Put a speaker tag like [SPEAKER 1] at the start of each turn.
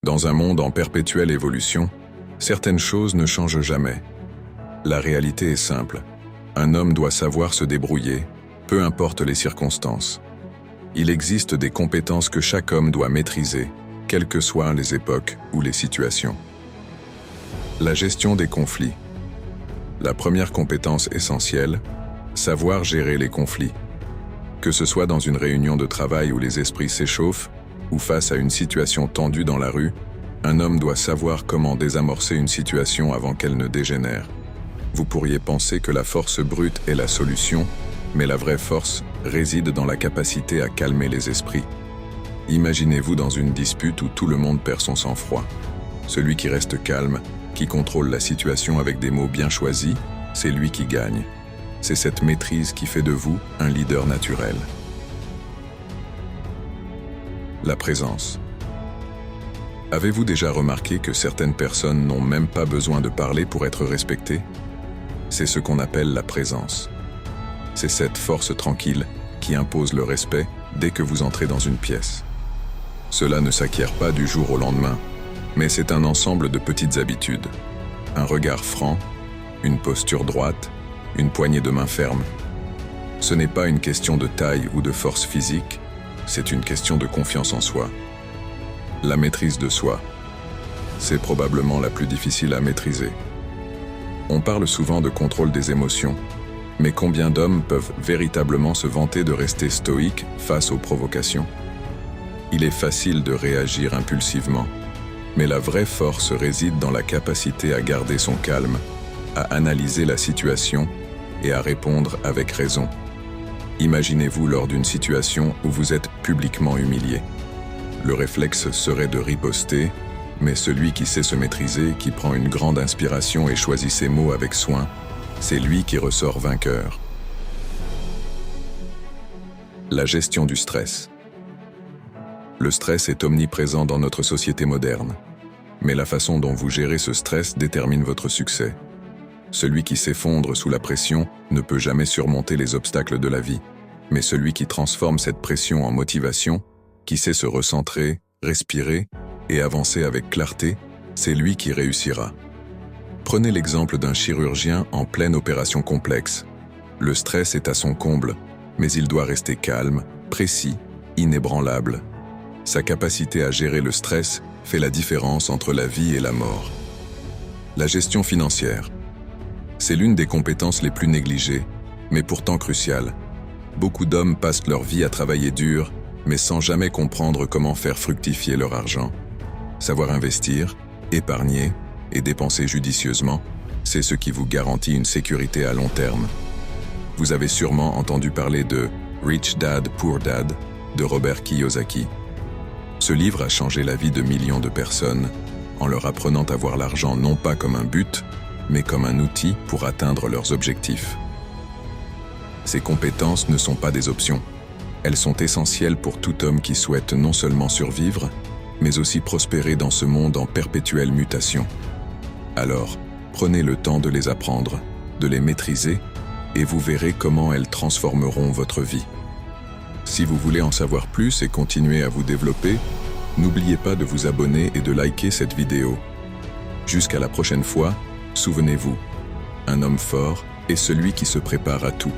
[SPEAKER 1] Dans un monde en perpétuelle évolution, certaines choses ne changent jamais. La réalité est simple. Un homme doit savoir se débrouiller, peu importe les circonstances. Il existe des compétences que chaque homme doit maîtriser, quelles que soient les époques ou les situations. La gestion des conflits. La première compétence essentielle, savoir gérer les conflits. Que ce soit dans une réunion de travail où les esprits s'échauffent, ou face à une situation tendue dans la rue, un homme doit savoir comment désamorcer une situation avant qu'elle ne dégénère. Vous pourriez penser que la force brute est la solution, mais la vraie force réside dans la capacité à calmer les esprits. Imaginez-vous dans une dispute où tout le monde perd son sang-froid. Celui qui reste calme, qui contrôle la situation avec des mots bien choisis, c'est lui qui gagne. C'est cette maîtrise qui fait de vous un leader naturel. La présence. Avez-vous déjà remarqué que certaines personnes n'ont même pas besoin de parler pour être respectées? C'est ce qu'on appelle la présence. C'est cette force tranquille qui impose le respect dès que vous entrez dans une pièce. Cela ne s'acquiert pas du jour au lendemain, mais c'est un ensemble de petites habitudes. Un regard franc, une posture droite, une poignée de main ferme. Ce n'est pas une question de taille ou de force physique, c'est une question de confiance en soi. La maîtrise de soi, c'est probablement la plus difficile à maîtriser. On parle souvent de contrôle des émotions, mais combien d'hommes peuvent véritablement se vanter de rester stoïques face aux provocations? Il est facile de réagir impulsivement, mais la vraie force réside dans la capacité à garder son calme, à analyser la situation et à répondre avec raison. Imaginez-vous lors d'une situation où vous êtes publiquement humilié. Le réflexe serait de riposter, mais celui qui sait se maîtriser, qui prend une grande inspiration et choisit ses mots avec soin, c'est lui qui ressort vainqueur. La gestion du stress. Le stress est omniprésent dans notre société moderne, mais la façon dont vous gérez ce stress détermine votre succès. Celui qui s'effondre sous la pression ne peut jamais surmonter les obstacles de la vie, mais celui qui transforme cette pression en motivation, qui sait se recentrer, respirer et avancer avec clarté, c'est lui qui réussira. Prenez l'exemple d'un chirurgien en pleine opération complexe. Le stress est à son comble, mais il doit rester calme, précis, inébranlable. Sa capacité à gérer le stress fait la différence entre la vie et la mort. La gestion financière. C'est l'une des compétences les plus négligées, mais pourtant cruciales. Beaucoup d'hommes passent leur vie à travailler dur, mais sans jamais comprendre comment faire fructifier leur argent. Savoir investir, épargner et dépenser judicieusement, c'est ce qui vous garantit une sécurité à long terme. Vous avez sûrement entendu parler de Rich Dad, Poor Dad de Robert Kiyosaki. Ce livre a changé la vie de millions de personnes en leur apprenant à voir l'argent non pas comme un but, mais comme un outil pour atteindre leurs objectifs. Ces compétences ne sont pas des options. Elles sont essentielles pour tout homme qui souhaite non seulement survivre, mais aussi prospérer dans ce monde en perpétuelle mutation. Alors, prenez le temps de les apprendre, de les maîtriser, et vous verrez comment elles transformeront votre vie. Si vous voulez en savoir plus et continuer à vous développer, n'oubliez pas de vous abonner et de liker cette vidéo. Jusqu'à la prochaine fois, souvenez-vous, un homme fort est celui qui se prépare à tout.